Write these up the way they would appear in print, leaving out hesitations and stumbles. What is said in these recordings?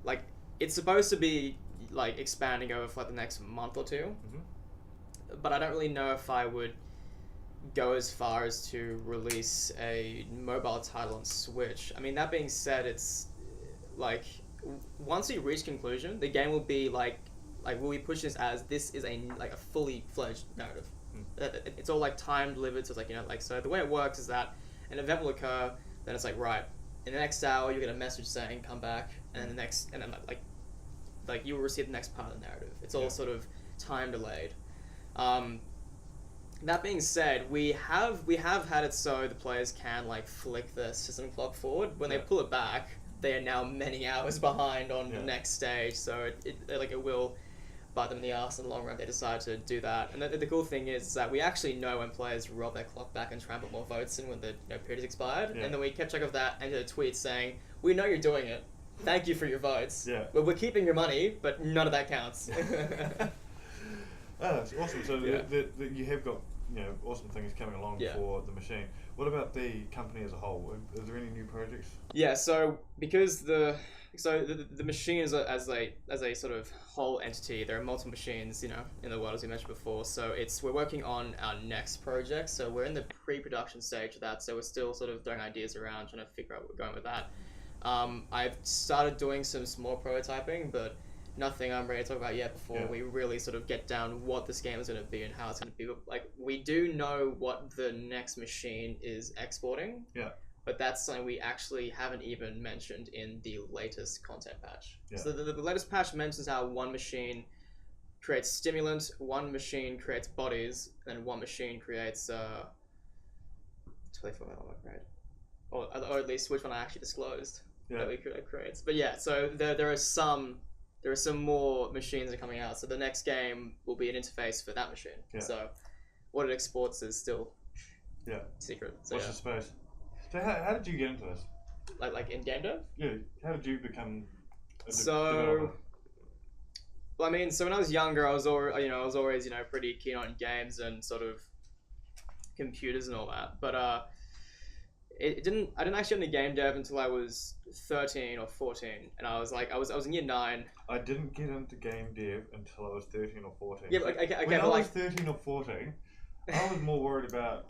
like it's supposed to be like expanding over for like the next month or two, but I don't really know if I would go as far as to release a mobile title on Switch. I mean, that being said, it's like once we reach conclusion, the game will be like we'll be pushing this is a like a fully fledged narrative. It's all like time delivered, so it's like like so the way it works is that an event will occur, then it's like right in the next hour you get a message saying come back, and then like you will receive the next part of the narrative. It's all sort of time delayed. That being said, we have had it so the players can like flick the system clock forward. When they pull it back, they are now many hours behind on the next stage. So it will bite them in the ass in the long run if they decide to do that. And the cool thing is that we actually know when players roll their clock back and try and put more votes in when the period is expired. And then we kept track of that and did a tweet saying, "We know you're doing it. Thank you for your votes. Yeah. But we're keeping your money, but none of that counts." Oh, that's awesome. So you have got awesome things coming along for the machine. What about the company as a whole? Is there any new projects? Yeah, so because the machine is as a sort of whole entity, there are multiple machines in the world, as we mentioned before. So we're working on our next project. So we're in the pre-production stage of that. So we're still sort of throwing ideas around, trying to figure out where we're going with that. I've started doing some small prototyping, but nothing I'm ready to talk about yet before we really sort of get down what this game is going to be and how it's going to be. Like, we do know what the next machine is exporting. Yeah. But that's something we actually haven't even mentioned in the latest content patch. Yeah. So the latest patch mentions how one machine creates stimulant, one machine creates bodies, and one machine creates totally forgot what I created. Or at least which one I actually disclosed that we creates. But yeah, so there are some more machines that are coming out. So the next game will be an interface for that machine. Yeah. So what it exports is still secret. So, watch the space. So how did you get into this? Like in game dev? Yeah. How did you become a developer? Well, I mean, so when I was younger, I was always pretty keen on games and sort of computers and all that. But I didn't actually get into game dev until I was 13 or 14, and I was in year 9. I didn't get into game dev until I was 13 or 14. Yeah, but when I was 13 or 14, I was more worried about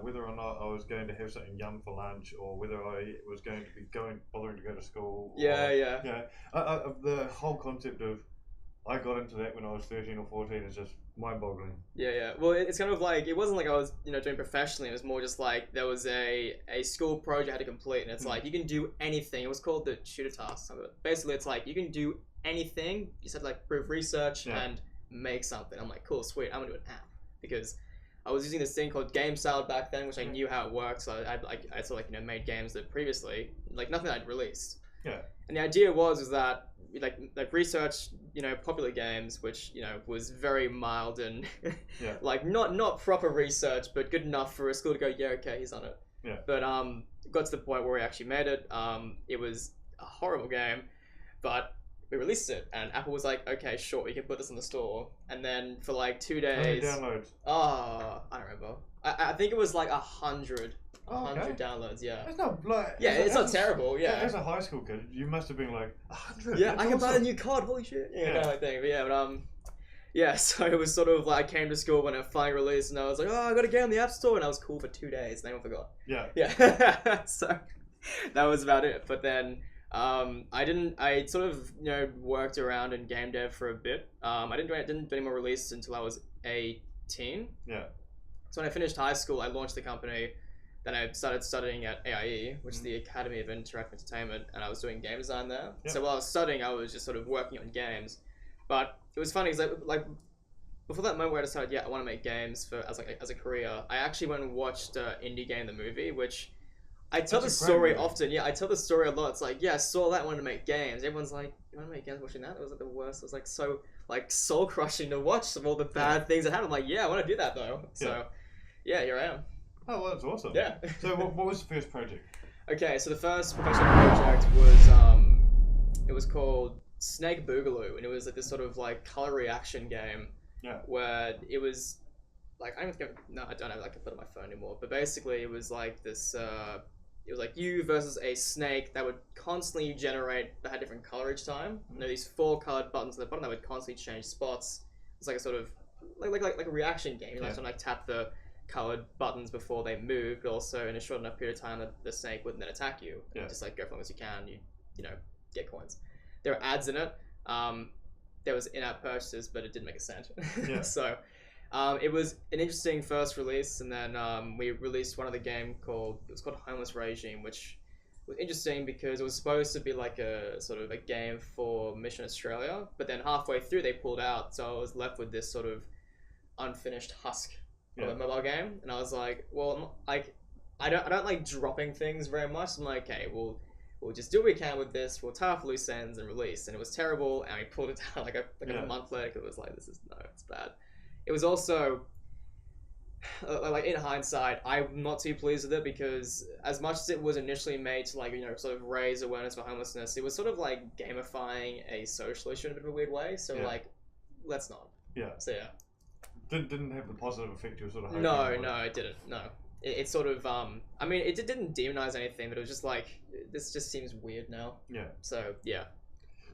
whether or not I was going to have something yum for lunch, or whether I was going to be bothering to go to school. The whole concept of I got into that when I was 13 or 14 is just mind-boggling. Yeah. Well, it's kind of like, it wasn't like I was doing professionally. It was more just like there was a school project I had to complete, and it's like you can do anything. It was called the tutor task. Basically, it's like you can do anything. You just had to like prove research and make something. I'm like, cool, sweet. I'm gonna do an app because I was using this thing called Game Salad back then, which I knew how it worked. So I sort of made games that previously nothing I'd released. Yeah. And the idea was that like research popular games, which was very mild and like not proper research, but good enough for a school to go, yeah, okay, he's on it. Yeah. But got to the point where we actually made it. It was a horrible game, but we released it, and Apple was like, okay, sure, we can put this in the store. And then for like 2 days, how many downloads? Oh, I don't remember. I think it was like 100 downloads. Yeah. It's not like it's not terrible. Yeah. As a high school kid, you must have been like 100. Yeah, I can buy a new card. Holy shit! Kind of thing. But so it was sort of like I came to school when it finally released, and I was like, oh, I got a game on the App Store, and I was cool for 2 days, and everyone forgot. Yeah. So that was about it. But then I sort of worked around in game dev for a bit. I didn't do any more releases until I was 18. Yeah. So when I finished high school, I launched the company. Then I started studying at AIE, which is the Academy of Interactive Entertainment, and I was doing game design there. Yep. So while I was studying, I was just sort of working on games. But it was funny because like before that moment where I decided, I want to make games as a career, I actually went and watched Indie Game the movie, which I tell the story often. Yeah, I tell the story a lot. It's like, I saw that, wanted to make games. Everyone's like, you want to make games watching that? It was like the worst. It was like so soul crushing to watch of all the bad things that happened. I'm like, I want to do that though. So here I am. Oh, well, that's awesome. Yeah. So what was the first project? Okay, so the first professional project was it was called Snake Boogaloo, and it was like this sort of like color reaction game. Yeah. Where it was like I don't have like I put it on my phone anymore, but basically it was like this it was like you versus a snake that would constantly generate that had different color each time. You know, these 4 colored buttons at the bottom that would constantly change spots. It's like a sort of like a reaction game. You like to like tap the colored buttons before they move, but also in a short enough period of time that the snake wouldn't then attack you. And just like go for as long as you can. You know, get coins. There are ads in it. There was in-app purchases, but it didn't make a cent. So it was an interesting first release, and then we released one other game called Homeless Regime, which was interesting because it was supposed to be like a sort of a game for Mission Australia, but then halfway through they pulled out, so I was left with this sort of unfinished husk of a mobile game, and I was like, well, like I don't like dropping things very much. So I'm like, okay, we'll just do what we can with this. We'll tie off loose ends and release, and it was terrible, and we pulled it down like a month later because it was like, it's bad. It was also, like in hindsight, I'm not too pleased with it because as much as it was initially made to like, you know, sort of raise awareness for homelessness, it was sort of like gamifying a social issue in a bit of a weird way. So like, let's not. Yeah. So yeah. Didn't have the positive effect you were sort of hoping. No, it didn't. No. It sort of, I mean, it didn't demonize anything, but it was just like, this just seems weird now. Yeah. So, yeah.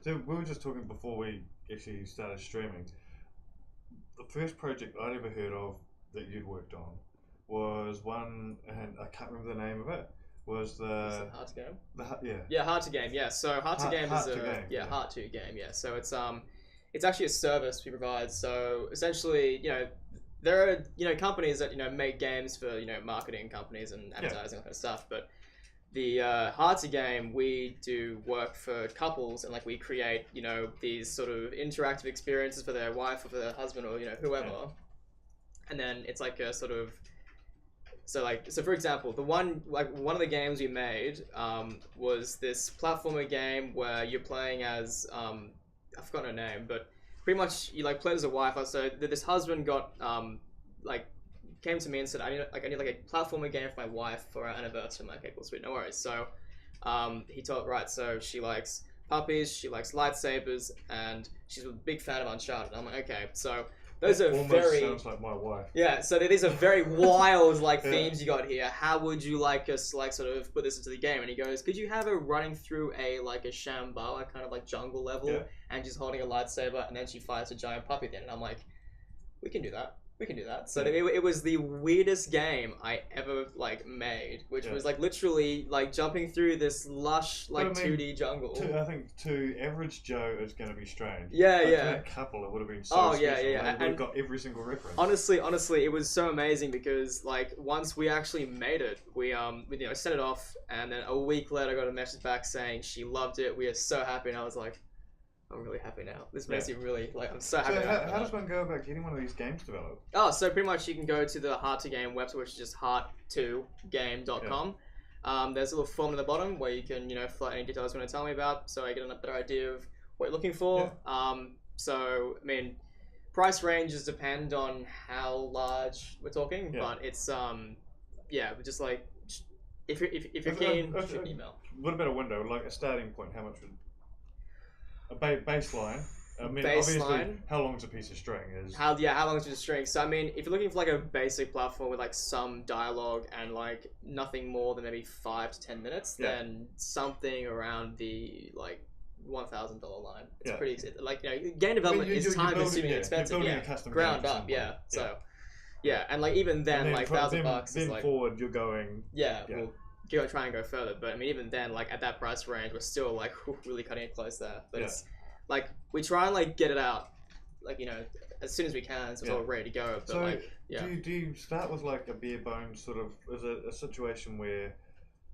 So we were just talking before we actually started streaming. The first project I'd ever heard of that you'd worked on was one, and I can't remember the name of it, was the... Is it Hard to Game? Yeah. Yeah, Hard to Game, yeah. So Hard to Game is a... Hard to Game, yeah. So it's actually a service we provide. So essentially, you know, there are, you know, companies that, you know, make games for, you know, marketing companies and advertising, that kind of stuff, but the Hard to Game, we do work for couples, and like we create, you know, these sort of interactive experiences for their wife or for their husband or, you know, whoever. And then it's like a sort of, so for example, one of the games we made was this platformer game where you're playing as I forgot her name, but pretty much you like played as a wife. So this husband got came to me and said, I need like a platformer game for my wife for our anniversary. I'm like, okay, cool, sweet, no worries. So he told, right, so she likes puppies, she likes lightsabers, and she's a big fan of Uncharted. I'm like, okay, so those are very... sounds like my wife. Yeah, so these are very wild themes you got here. How would you like us to like sort of put this into the game? And he goes, could you have her running through a Shambhala kind of like jungle level, and she's holding a lightsaber, and then she fights a giant puppy then? And I'm like, we can do that. We can do that. So it was the weirdest game I ever made, which was literally jumping through this lush 2D jungle. I think to average Joe it's going to be strange. Yeah, but yeah. To that couple it would have been so special. Yeah. We've got every single reference. Honestly, it was so amazing because once we actually made it, we set it off, and then a week later I got a message back saying she loved it. We are so happy, and I was like, I'm really happy now. This makes me really, I'm so happy. So how does one go about getting one of these games developed? Oh, so pretty much you can go to the Hard to Game website, which is just heart2game.com. There's a little form at the bottom where you can, fill out any details you want to tell me about, so I get a better idea of what you're looking for. So, I mean, price ranges depend on how large we're talking, but it's, just if you're keen, shoot an email. What about a window, like a starting point? How much would... A baseline. I mean, obviously, how long's a piece of string is... How long is a piece of string? So, I mean, if you're looking for a basic platform with some dialogue and nothing more than maybe 5 to 10 minutes, then something around the $1,000 line. It's pretty game development is time-consuming and expensive. Ground up. So, and even then, $1,000 is then forward, you're going. We'll try and go further, but I mean, even then, at that price range, we're still really cutting it close there. But it's we try and get it out, as soon as we can, so it's all ready to go. But so do you start with a bare bones sort of? Is it a situation where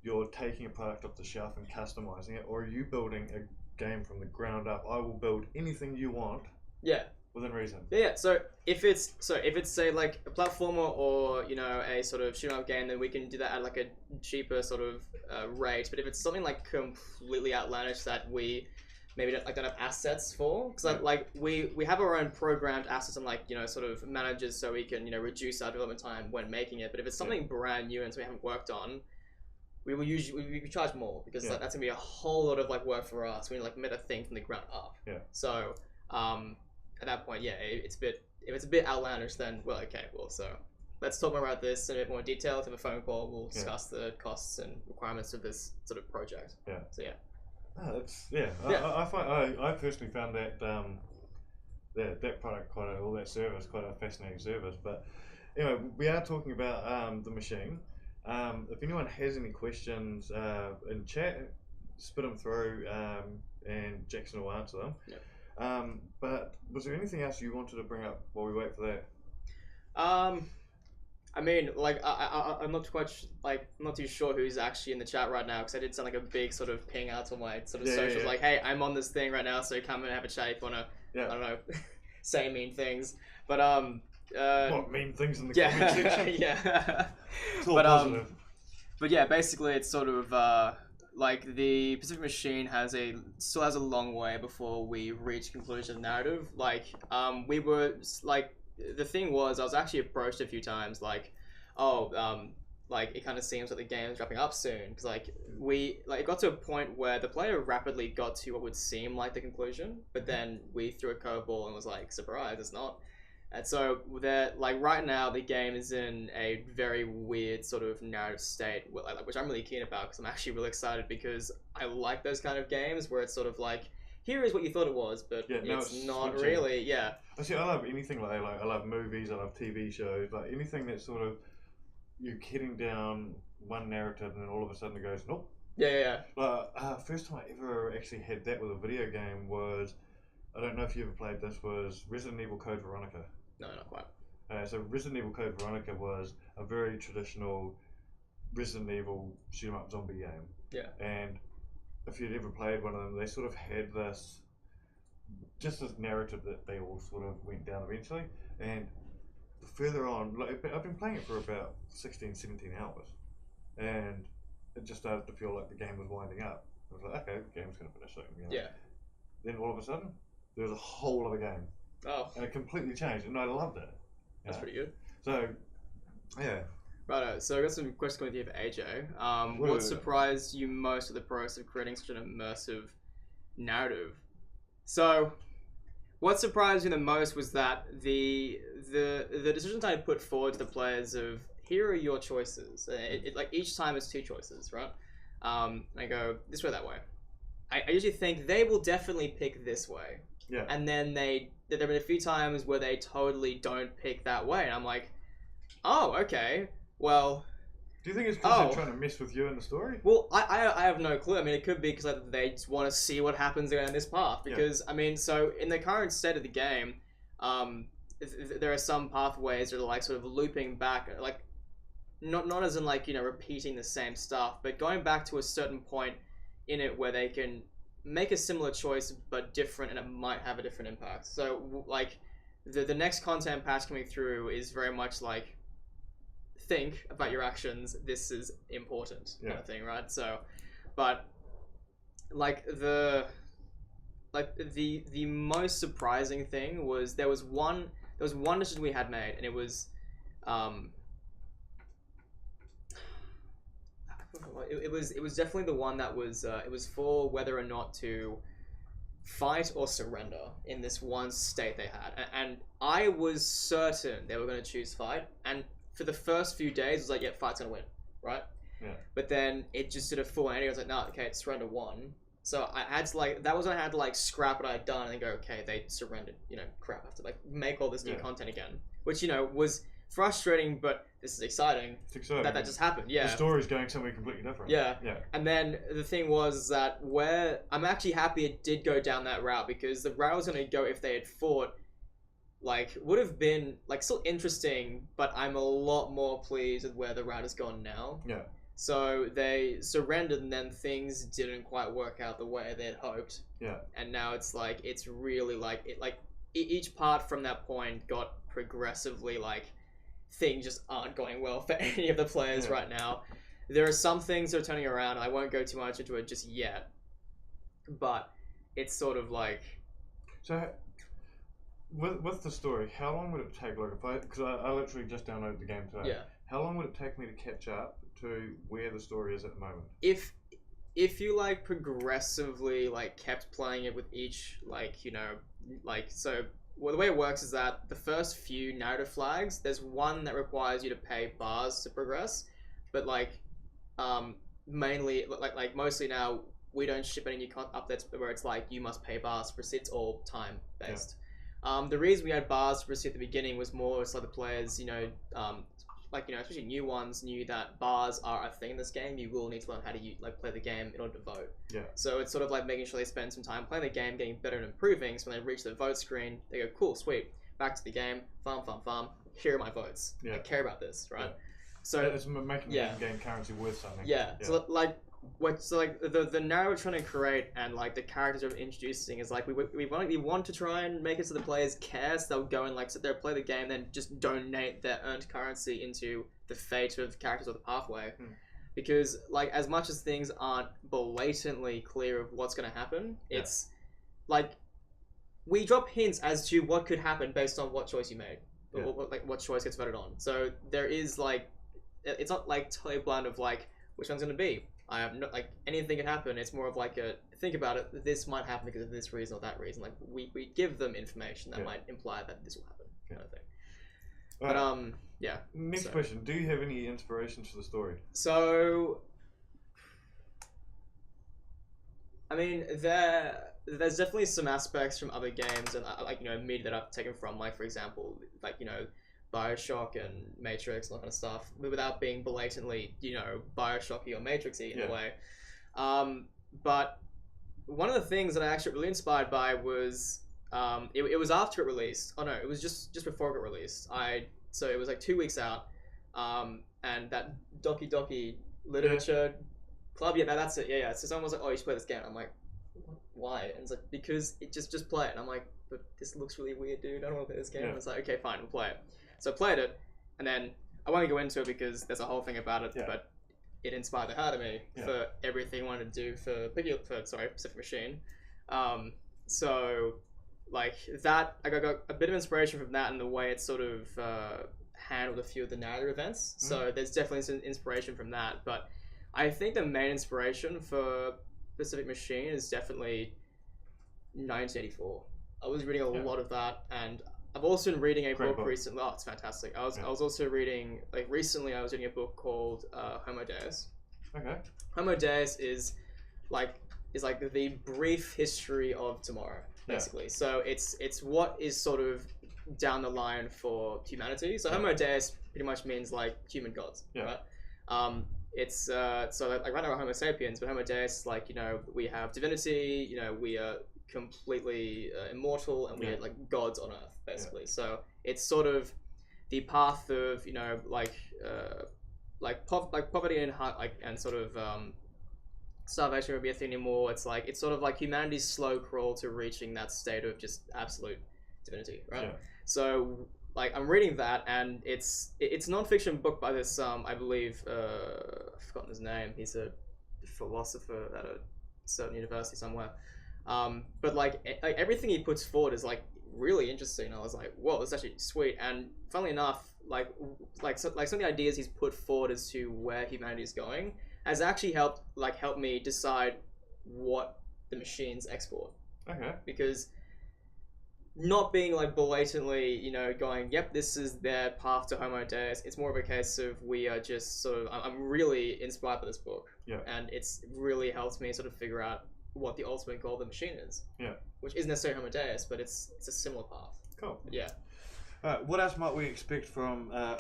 you're taking a product off the shelf and customizing it, or are you building a game from the ground up? I will build anything you want. Within reason. Yeah. So if it's say a platformer or a sort of shoot 'em up game, then we can do that at a cheaper sort of rate. But if it's something completely outlandish that we maybe don't have assets for, because we have our own programmed assets and sort of managers, so we can reduce our development time when making it. But if it's something brand new and so we haven't worked on, we will usually we charge more because that's gonna be a whole lot of work for us. We made a thing from the ground up. So at that point, if it's a bit outlandish, then so let's talk more about this in a bit more detail. Let's have a phone call. We'll discuss the costs and requirements of this sort of project. Yeah. So yeah. I personally found that that product that service quite a fascinating service. But anyway, we are talking about the machine. If anyone has any questions in chat, spit them through, and Jackson will answer them. Yep. But was there anything else you wanted to bring up while we wait for that? I mean, like, I'm not I'm not too sure who's actually in the chat right now, because I did send like a big sort of ping out on my sort of socials, like, hey, I'm on this thing right now, so come and have a chat if you wanna, I don't know, say mean things. But what mean things in the comment section? Yeah. It's all positive. But yeah, basically it's sort of like the Pacific Machine still has a long way before we reach conclusion of narrative. Like we were like, the thing was, I was actually approached a few times like, like it kind of seems like the game's wrapping up soon, because like it got to a point where the player rapidly got to what would seem like the conclusion, but then we threw a curveball and was like, surprise, it's not. And so that, like, right now the game is in a very weird sort of narrative state, which I'm really keen about, because I'm actually really excited, because I like those kind of games where it's sort of like, here is what you thought it was, but it's not really. Yeah. See, I love anything like that. Like, I love movies, I love TV shows, like anything that sort of you're heading down one narrative and then all of a sudden it goes, nope. Yeah. First time I ever actually had that with a video game was, I don't know if you ever played this, was Resident Evil Code Veronica. No, not quite. So Resident Evil Code Veronica was a very traditional Resident Evil shoot 'em up zombie game. Yeah. And if you'd ever played one of them, they sort of had this narrative that they all sort of went down eventually. And the further on, like, I've been playing it for about 16, 17 hours, and it just started to feel like the game was winding up. I was like, okay, the game's going to finish soon. You know? Yeah. Then all of a sudden, there was a whole other game. Oh. And it completely changed, and I loved it. That's pretty good. So, yeah. Righto, so I got some questions coming to you for AJ. What surprised you most of the process of creating such an immersive narrative? So, what surprised me the most was that the decisions I put forward to the players of, here are your choices. Like, each time it's two choices, right? I go this way, that way. I usually think they will definitely pick this way. Yeah. And then there have been a few times where they totally don't pick that way, and I'm like, oh, okay, well. Do you think it's because they're trying to mess with you in the story? Well, I have no clue. I mean, it could be because they just want to see what happens around this path. Because I mean, so in the current state of the game, there are some pathways that are like sort of looping back, like not as in like, you know, repeating the same stuff, but going back to a certain point in it where they can make a similar choice but different, and it might have a different impact. So like the next content patch coming through is very much like, think about your actions, this is important, kind of thing, right? So, but like the most surprising thing was there was one decision we had made, and it was it was definitely the one that was it was for whether or not to fight or surrender in this one state they had, and I was certain they were going to choose fight, and for the first few days it was like, yeah, fight's going to win, right? Yeah. But then it just did a full 180. I was like, no, okay, it's surrender one. So I had to like, that was when I had to like scrap what I had done and then go, okay, they surrendered, you know, crap, I have to like make all this new content again, which, you know, was frustrating, but this is exciting. It's exciting. That just happened, yeah. The story's going somewhere completely different. Yeah. And then the thing was that where I'm actually happy it did go down that route, because the route I was going to go if they had fought, like, would have been like still interesting, but I'm a lot more pleased with where the route has gone now. Yeah. So they surrendered, and then things didn't quite work out the way they'd hoped. Yeah. And now it's like, it's really like, each part from that point got progressively like, things just aren't going well for any of the players right now. There are some things that are turning around. I won't go too much into it just yet, but it's sort of like. So, with the story, how long would it take? Like, because I literally just downloaded the game today. Yeah. How long would it take me to catch up to where the story is at the moment? If you like progressively like kept playing it with each, like, you know, like, so well, the way it works is that the first few narrative flags, there's one that requires you to pay bars to progress, but like, mainly like mostly now we don't ship any new updates where it's like you must pay bars to proceed. It's all time based. The reason we had bars to proceed at the beginning was more so the players, especially new ones, knew that bars are a thing in this game. You will need to learn how to play the game in order to vote. Yeah. So it's sort of like making sure they spend some time playing the game, getting better and improving. So when they reach the vote screen, they go, cool, sweet, back to the game, farm. Here are my votes. Yeah. I care about this, right? Yeah. So it's making the game currency worth something. Yeah. So the narrative we're trying to create and like the characters we're introducing is like we want to try and make it so the players care, so they'll go and like sit there, play the game, then just donate their earned currency into the fate of the characters or the pathway. Because like as much as things aren't blatantly clear of what's going to happen, it's like we drop hints as to what could happen based on what choice you made, or what choice gets voted on. So there is like, it's not like totally blind of like which one's going to be. I have not like anything can happen. It's more of like a think about it. This might happen because of this reason or that reason. Like we give them information that might imply that this will happen, kind of thing. But Next question: do you have any inspirations for the story? So, I mean, there's definitely some aspects from other games and media that I've taken from, like for example, BioShock and Matrix and all that kind of stuff, but without being blatantly, BioShocky or Matrixy in a way. But one of the things that I actually really inspired by was it was after it released. Oh no, it was just before it got released. So it was like 2 weeks out, and that Doki Literature Club. Yeah, that's it. Yeah. So someone was like, "Oh, you should play this game." I'm like, "Why?" And it's like, "Because it just play it." And I'm like, "But this looks really weird, dude. I don't want to play this game." And it's like, "Okay, fine, we'll play it." So I played it, and then I won't go into it because there's a whole thing about it, but it inspired the hell out of me for everything I wanted to do for Pacific Machine. So like that, I got a bit of inspiration from that and the way it sort of handled a few of the narrative events. So there's definitely some inspiration from that, but I think the main inspiration for Pacific Machine is definitely 1984. I was reading a lot of that, and I've also been reading a book recently. Oh, it's fantastic. I was also reading, recently I was reading a book called Homo Deus. Okay. Homo Deus is like the brief history of tomorrow, basically. Yeah. So it's what is sort of down the line for humanity. So Homo Deus pretty much means like human gods, right? It's so like right now we're Homo sapiens, but Homo Deus, we have divinity, we are completely immortal, and we are like gods on Earth, basically. So it's sort of the path of poverty and sort of starvation would be a thing anymore. It's sort of like humanity's slow crawl to reaching that state of just absolute divinity, right? Yeah. So I'm reading that, and it's a non-fiction book by this I believe I've forgotten his name. He's a philosopher at a certain university somewhere. But everything he puts forward is really interesting. I was like, whoa, that's actually sweet. And funnily enough, some of the ideas he's put forward as to where humanity is going has actually helped me decide what the machines export. Okay. Because not being blatantly, going, yep, this is their path to Homo Deus. It's more of a case of we are just sort of. I'm really inspired by this book. Yeah. And it's really helped me sort of figure out what the ultimate goal of the machine is. Yeah. Which isn't necessarily Homo Deus, but it's a similar path. Cool. Yeah. What else might we expect from? How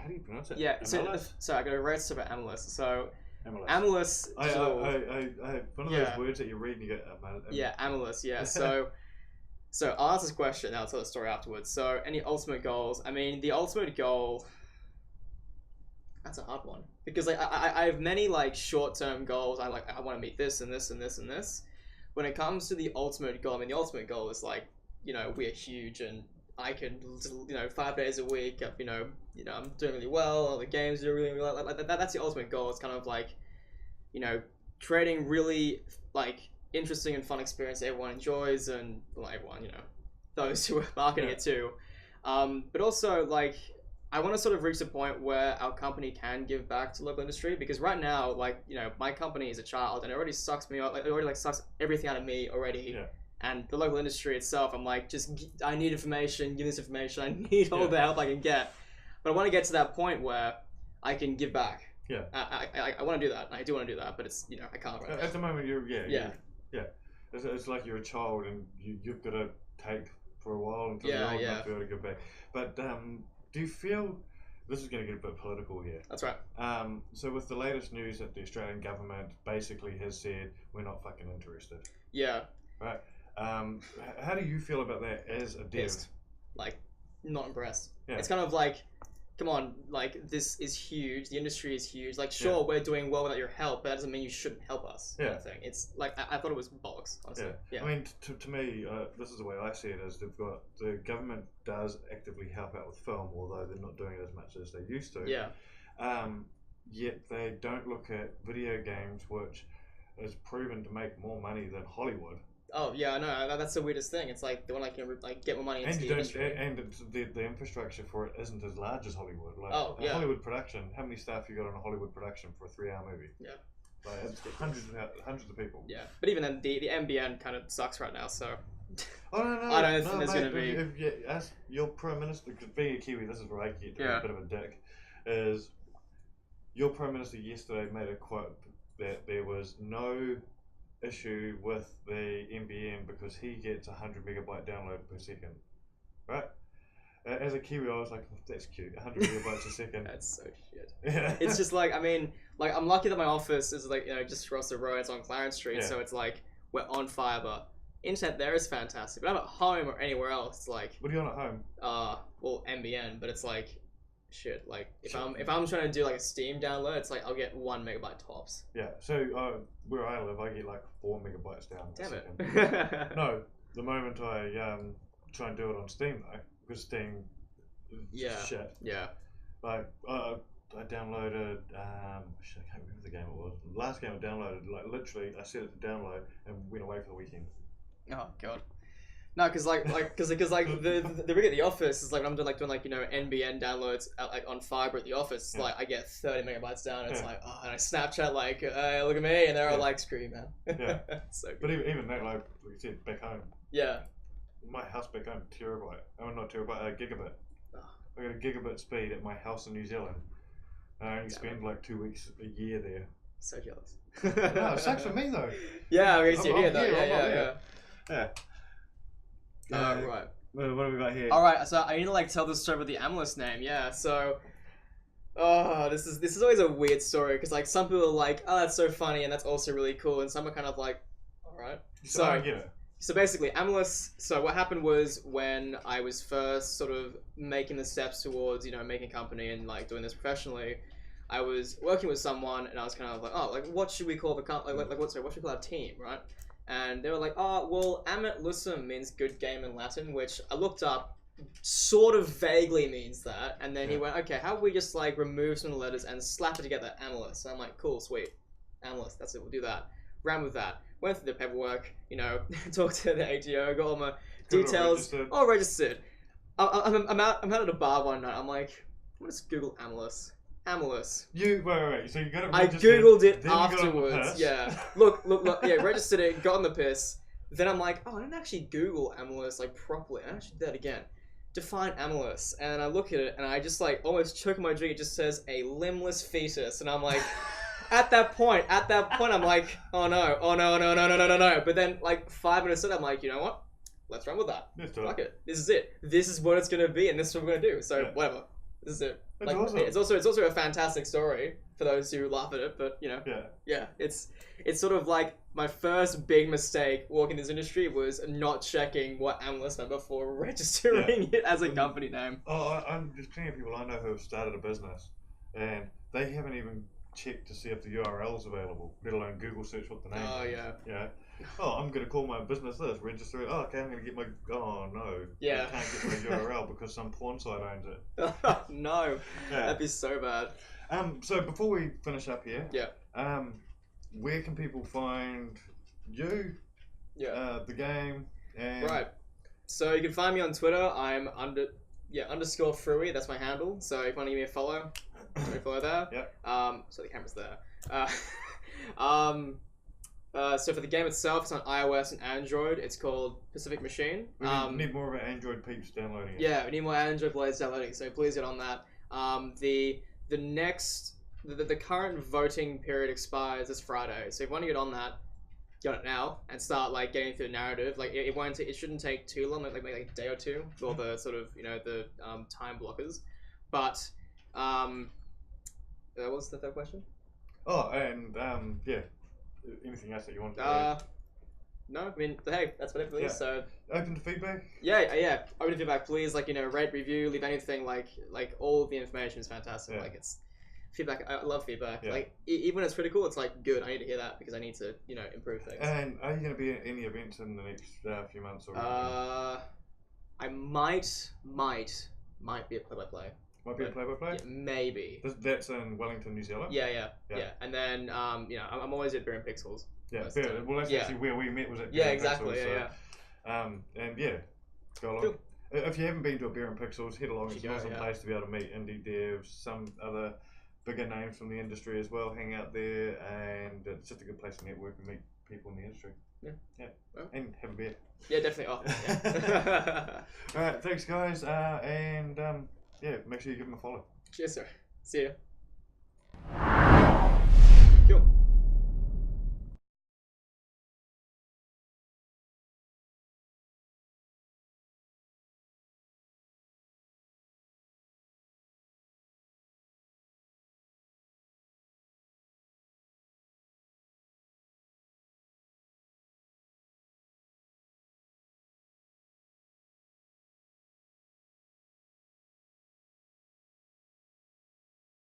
do you pronounce it? Yeah. So I got to write stuff about Amalus. So. Amalus. I one of those words that you read and you go. Yeah, Amalus. Yeah. So I'll answer this question and I'll tell the story afterwards. So any ultimate goals? I mean, the ultimate goal. That's a hard one because I have many short-term goals. I want to meet this and this and this and this. When it comes to the ultimate goal, I mean the ultimate goal is we're huge and I can 5 days a week. I'm doing really well. All the games do really well. That's the ultimate goal. It's kind of creating really interesting and fun experience that everyone enjoys and everyone those who are marketing it too. But also I want to sort of reach the point where our company can give back to local industry because right now, my company is a child and it already sucks me out. It already sucks everything out of me already. Yeah. And the local industry itself, I'm like, I need information, give me this information, I need all the help I can get. But I want to get to that point where I can give back. Yeah. I want to do that. I do want to do that, but it's, I can't right now. At the moment, it's like you're a child and you've got to take for a while until you're old enough to be able to give back. But do you feel, this is going to get a bit political here. That's right. So with the latest news that the Australian government basically has said, we're not fucking interested. Yeah. Right. How do you feel about that as a dev? Pissed. Like, not impressed. Yeah. It's kind of like, come on, like, this is huge, the industry is huge, like, sure, we're doing well without your help, but that doesn't mean you shouldn't help us, kind of thing. It's, like, I thought it was bollocks, honestly. I mean, to me, this is the way I see it, is the government does actively help out with film, although they're not doing it as much as they used to. Yeah. Yet they don't look at video games, which is proven to make more money than Hollywood. Oh yeah, I know. That's the weirdest thing. It's like they want to get more money into the industry. And the infrastructure for it isn't as large as Hollywood. Like a Hollywood production, how many staff you got on a Hollywood production for a 3-hour movie? Yeah. Like it's hundreds of people. Yeah, but even then, the NBN kind of sucks right now. So. Oh no! I don't think there's going to be. As your Prime Minister, because being a Kiwi, this is where I get to be a bit of a dick. Is your Prime Minister yesterday made a quote that there was no issue with the NBN because he gets 100 megabyte download per second, right? As a Kiwi, I was like, oh, that's cute, 100 megabytes a second. That's so shit. Yeah. It's just like, I mean, like I'm lucky that my office is like, just across the road. It's on Clarence Street, so it's like we're on fiber. Internet there is fantastic, but I'm at home or anywhere else. It's like, what are you on at home? Well, NBN, but it's like. Shit, like if I'm trying to do like a Steam download, it's like I'll get 1 megabyte tops. Yeah, so where I live, I get like 4 megabytes down. Damn it! No, the moment I try and do it on Steam though, because Steam, shit. Yeah. Like I downloaded, I can't remember the game it was. The last game I downloaded, like literally, I set it to download and went away for the weekend. Oh god. No, because the rig at the office is like when I'm doing NBN downloads on fiber at the office. Like I get 30 megabytes down. And it's like and I Snapchat like, hey, look at me, and they're all like, screw you, man. Yeah. So good. But even that, like you said, back home. Yeah. My house back home, terabyte. Oh, not terabyte, gigabit. Oh. I got a gigabit speed at my house in New Zealand. And I only spend like 2 weeks a year there. So jealous. No, it sucks for me though. Yeah, I guess you're here though. Yeah. Right. What have we got here? Alright, so I need to tell the story about the analyst name, so this is always a weird story because some people are like, oh, that's so funny and that's also really cool, and some are kind of like, alright. So I get it. So basically, analysts, so what happened was when I was first sort of making the steps towards, making a company and doing this professionally, I was working with someone and I was kind of like, what should we call the company, what should we call our team, right? And they were like, oh, well, Amit Lusum means good game in Latin, which I looked up, sort of vaguely means that. And then he went, okay, how about we just remove some of the letters and slap it together, analyst? And I'm like, cool, sweet, analyst, that's it, we'll do that. Ran with that. Went through the paperwork, talked to the ATO, got all my details, all registered. I'm out at a bar one night, I'm like, I'm gonna just Google analyst. Wait. So you got it registered. I googled it afterwards. Yeah. Look. Yeah, registered it. Got on the piss. Then I'm like, oh, I didn't actually Google amylase properly. I actually did that again. Define amylase, and I look at it, and I just almost choke my drink. It just says a limbless fetus, and I'm like, at that point, I'm like, oh no. But then 5 minutes later, I'm like, you know what? Let's run with that. Fuck it. This is it. This is what it's gonna be, and this is what we're gonna do. So whatever. This is it. Awesome. It's also a fantastic story for those who laugh at it, but it's sort of like my first big mistake walking this industry was not checking what analyst number before registering it as a company name. There's plenty of people I know who have started a business and they haven't even checked to see if the URL is available, let alone Google search what the name is. Yeah. Oh, I'm going to call my business this, register it. Oh, okay, I'm going to get my... Oh, no. Yeah. I can't get my URL because some porn site owns it. No. Yeah. That'd be so bad. So before we finish up here... Yeah. Where can people find you? Yeah. The game, and... Right. So you can find me on Twitter. I'm underscore Frewy. That's my handle. So if you want to give me a follow, follow there. Yeah. So the camera's there. So for the game itself, it's on iOS and Android. It's called Pacific Machine. We need more of our Android peeps downloading it. Yeah, we need more Android players downloading. So please get on that. The current voting period expires this Friday. So if you want to get on that, get it now and start like getting through the narrative. Like it shouldn't take too long. Like maybe like a day or two for the sort of the time blockers. But what's the third question? Oh, and yeah. Anything else that you want to add? No, I mean, hey, that's what it is. So open to feedback. Yeah. Open to feedback, please. Like rate, review, leave anything. Like all of the information is fantastic. Like it's feedback. I love feedback. Yeah. Like even when it's critical, it's like good. I need to hear that because I need to improve things. And are you going to be at any events in the next few months or? I might be a play-by-play. Might be a play-by-play? Yeah, maybe. That's in Wellington, New Zealand? Yeah. And then, I'm always at Beer and Pixels. Yeah, well, that's actually where we met, was at Beer and Pixels. And go along. Cool. If you haven't been to a Beer and Pixels, head along. It's an awesome place to be able to meet indie devs, some other bigger names from the industry as well, hang out there, and it's just a good place to network and meet people in the industry. Yeah. Well, and have a beer. Yeah, definitely. Alright, thanks guys, and make sure you give them a follow. Cheers, sir. See ya.